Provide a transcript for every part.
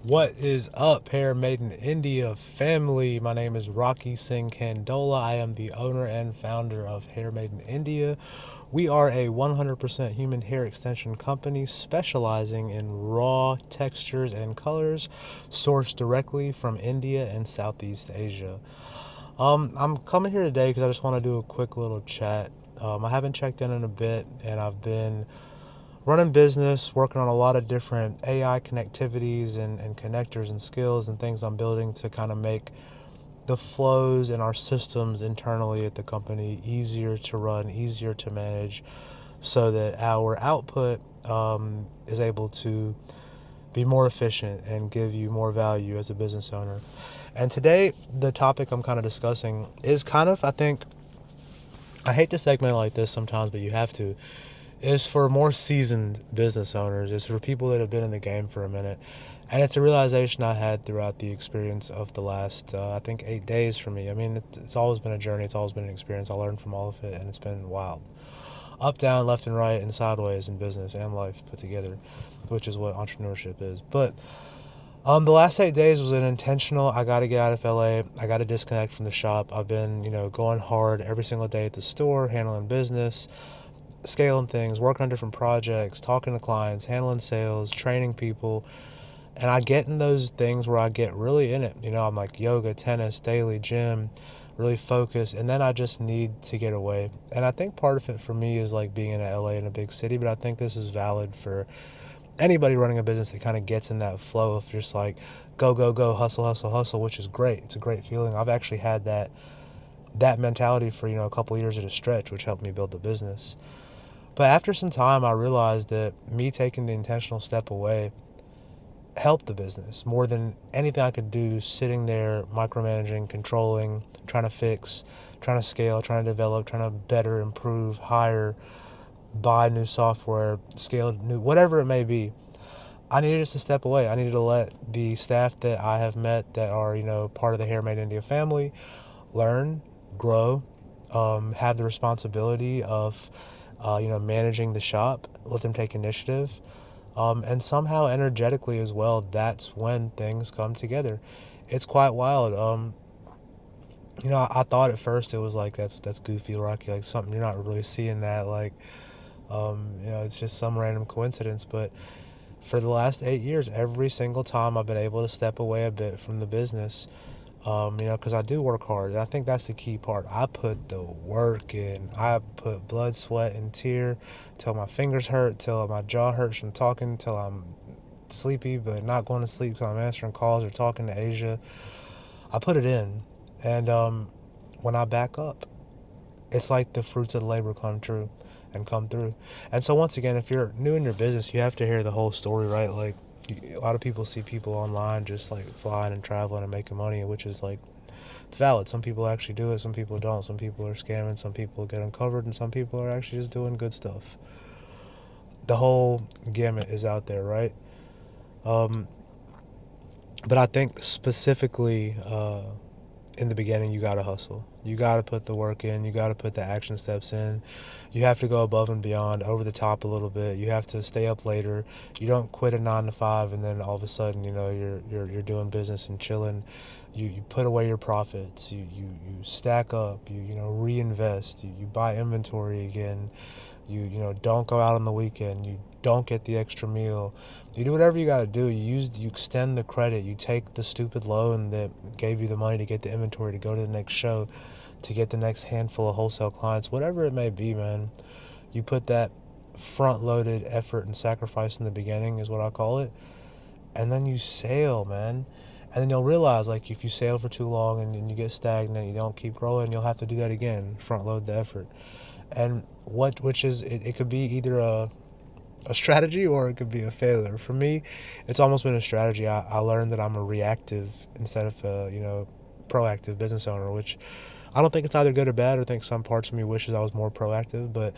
What is up, Hair Maiden India family? My name is Rocky Singh Kandola. I am the owner and founder of Hair Maiden India. We are a 100% human hair extension company specializing in raw textures and colors sourced directly from India and Southeast Asia. I'm coming here today because I just want to do a quick little chat. I haven't checked in a bit, and I've been running business, working on a lot of different AI connectivities and connectors and skills and things I'm building to kind of make the flows in our systems internally at the company easier to run, easier to manage, so that our output is able to be more efficient and give you more value as a business owner. And today, the topic I'm kind of discussing is kind of, I think, I hate to segment it like this sometimes, but you have to, is for more seasoned business owners. It's for people that have been in the game for a minute. And it's a realization I had throughout the experience of the last, I think, 8 days for me. I mean, it's always been a journey. It's always been an experience. I learned from all of it, and it's been wild. Up, down, left, and right, and sideways in business and life put together, which is what entrepreneurship is. But the last 8 days was an intentional. I got to get out of LA. I got to disconnect from the shop. I've been, going hard every single day at the store, handling business, scaling things, working on different projects, talking to clients, handling sales, training people. And I get in those things where I get really in it. I'm like yoga, tennis, daily, gym, really focused. And then I just need to get away. And I think part of it for me is like being in LA in a big city, but I think this is valid for anybody running a business that kind of gets in that flow of just like go, go, go, hustle, hustle, hustle, which is great. It's a great feeling. I've actually had that mentality for, a couple of years at a stretch, which helped me build the business. But after some time, I realized that me taking the intentional step away helped the business more than anything I could do sitting there micromanaging, controlling, trying to fix, trying to scale, trying to develop, trying to better improve, hire, buy new software, scale new, whatever it may be. I needed just to step away. I needed to let the staff that I have met that are, part of the Hair Maiden India family learn, grow, have the responsibility of, managing the shop, let them take initiative, and somehow energetically as well. That's when things come together. It's quite wild. I thought at first it was like that's goofy, Rocky, like something you're not really seeing that, like, it's just some random coincidence. But for the last 8 years, every single time I've been able to step away a bit from the business, because I do work hard. And I think that's the key part. I put the work in. I put blood, sweat, and tear till my fingers hurt, till my jaw hurts from talking, till I'm sleepy but not going to sleep because I'm answering calls or talking to Asia. I put it in. And when I back up, it's like the fruits of the labor come true and come through. And so once again, if you're new in your business, you have to hear the whole story, right? Like, a lot of people see people online just like flying and traveling and making money, which is like, it's valid. Some people actually do it, some people don't. Some people are scamming, some people get uncovered, and some people are actually just doing good stuff. The whole gamut is out there, right? Um, but I think specifically in the beginning, you gotta hustle. You gotta put the work in. You gotta put the action steps in. You have to go above and beyond, over the top a little bit. You have to stay up later. You don't quit a 9 to 5 and then all of a sudden, you're doing business and chilling. You put away your profits. You stack up. You reinvest. You buy inventory again. You don't go out on the weekend. You don't get the extra meal. You do whatever you gotta do. You extend the credit. You take the stupid loan that gave you the money to get the inventory to go to the next show, to get the next handful of wholesale clients, whatever it may be, man. You put that front loaded effort and sacrifice in the beginning, is what I call it. And then you sail, man. And then you'll realize, like, if you sail for too long and you get stagnant, you don't keep growing, you'll have to do that again. Front load the effort. And which is, it could be either a strategy or it could be a failure. For me, it's almost been a strategy. I learned that I'm a reactive instead of a, proactive business owner, which I don't think it's either good or bad. I think some parts of me wishes I was more proactive, but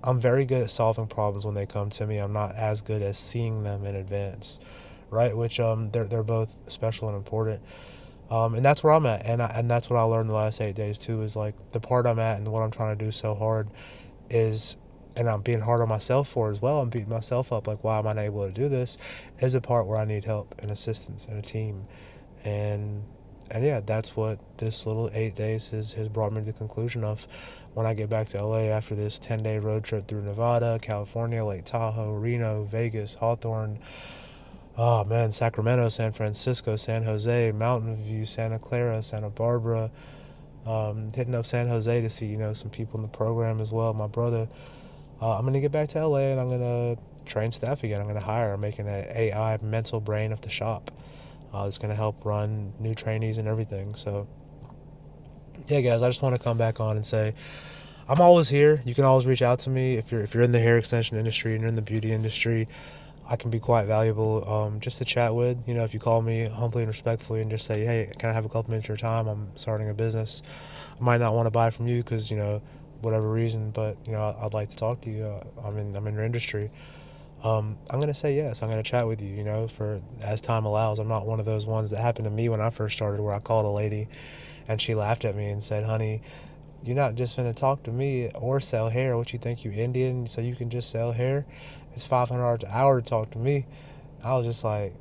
I'm very good at solving problems when they come to me. I'm not as good as seeing them in advance, right? Which they're both special and important. And that's where I'm at, and that's what I learned the last 8 days too. Is like the part I'm at and what I'm trying to do so hard is and I'm being hard on myself for as well. I'm beating myself up, like, why am I not able to do this? Is a part where I need help and assistance and a team. And yeah, that's what this little 8 days has brought me to the conclusion of. When I get back to LA after this 10-day road trip through Nevada, California, Lake Tahoe, Reno, Vegas, Hawthorne, oh man, Sacramento, San Francisco, San Jose, Mountain View, Santa Clara, Santa Barbara, hitting up San Jose to see, some people in the program as well. My brother, I'm going to get back to LA and I'm going to train staff again. I'm going to hire. I'm making an AI mental brain of the shop. It's going to help run new trainees and everything. So, yeah, guys, I just want to come back on and say I'm always here. You can always reach out to me if you're in the hair extension industry and you're in the beauty industry. I can be quite valuable just to chat with. If you call me humbly and respectfully and just say, hey, can I have a couple minutes of your time? I'm starting a business. I might not want to buy from you because, whatever reason, but, I'd like to talk to you. I'm in your industry. I'm going to say yes. I'm going to chat with you, for as time allows. I'm not one of those ones that happened to me when I first started where I called a lady and she laughed at me and said, honey, you're not just finna talk to me or sell hair. What you think, you Indian, so you can just sell hair? It's $500 an hour to talk to me. I was just like,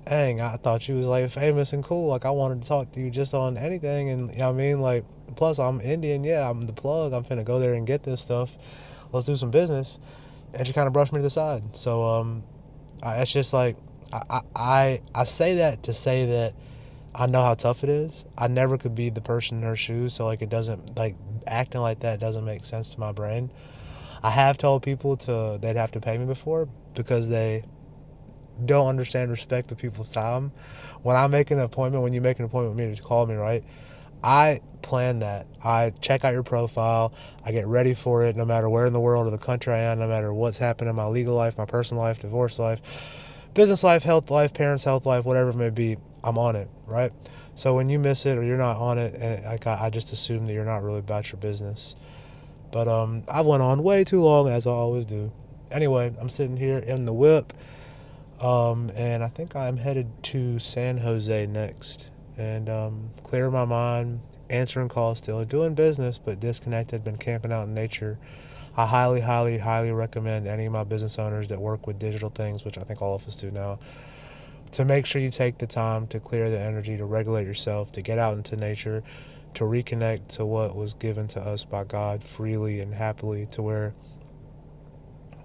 dang, I thought you was like famous and cool. Like I wanted to talk to you just on anything, and you know what I mean? Like, plus I'm Indian, yeah, I'm the plug. I'm finna go there and get this stuff. Let's do some business. And she kind of brushed me to the side. So it's just like I say that to say that I know how tough it is. I never could be the person in her shoes, so like it doesn't like acting like that doesn't make sense to my brain. I have told people they'd have to pay me before because they don't understand respect of people's time. When I make an appointment, when you make an appointment with me to call me, right? I plan that. I check out your profile. I get ready for it no matter where in the world or the country I am, no matter what's happened in my legal life, my personal life, divorce life, business life, health life, parents' health life, whatever it may be, I'm on it, right? So when you miss it or you're not on it, I just assume that you're not really about your business. But I went on way too long, as I always do. Anyway, I'm sitting here in the whip, and I think I'm headed to San Jose next. And clear my mind, answering calls still, doing business, but disconnected, been camping out in nature. I highly, highly, highly recommend any of my business owners that work with digital things, which I think all of us do now, to make sure you take the time to clear the energy, to regulate yourself, to get out into nature, to reconnect to what was given to us by God freely and happily, to where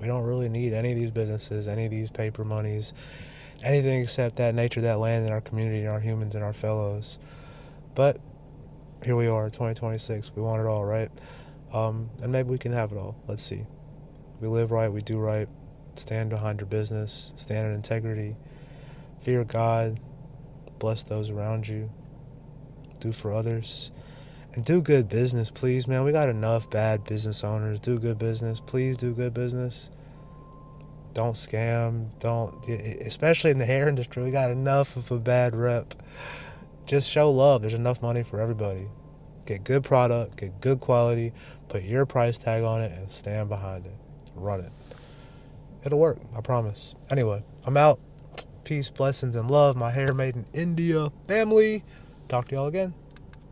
we don't really need any of these businesses, any of these paper monies, anything except that nature, that land, and our community, and our humans, and our fellows. But here we are, 2026. We want it all, right? And maybe we can have it all. Let's see. We live right, we do right, stand behind your business, stand in integrity, fear God, bless those around you, do for others, and do good business, please, man. We got enough bad business owners. Do good business. Please do good business. Don't scam. Don't, especially in the hair industry, we got enough of a bad rep. Just show love. There's enough money for everybody. Get good product, get good quality, put your price tag on it, and stand behind it. Run it. It'll work, I promise. Anyway, I'm out. Peace, blessings, and love, my Hair Maiden India family. Talk to y'all again.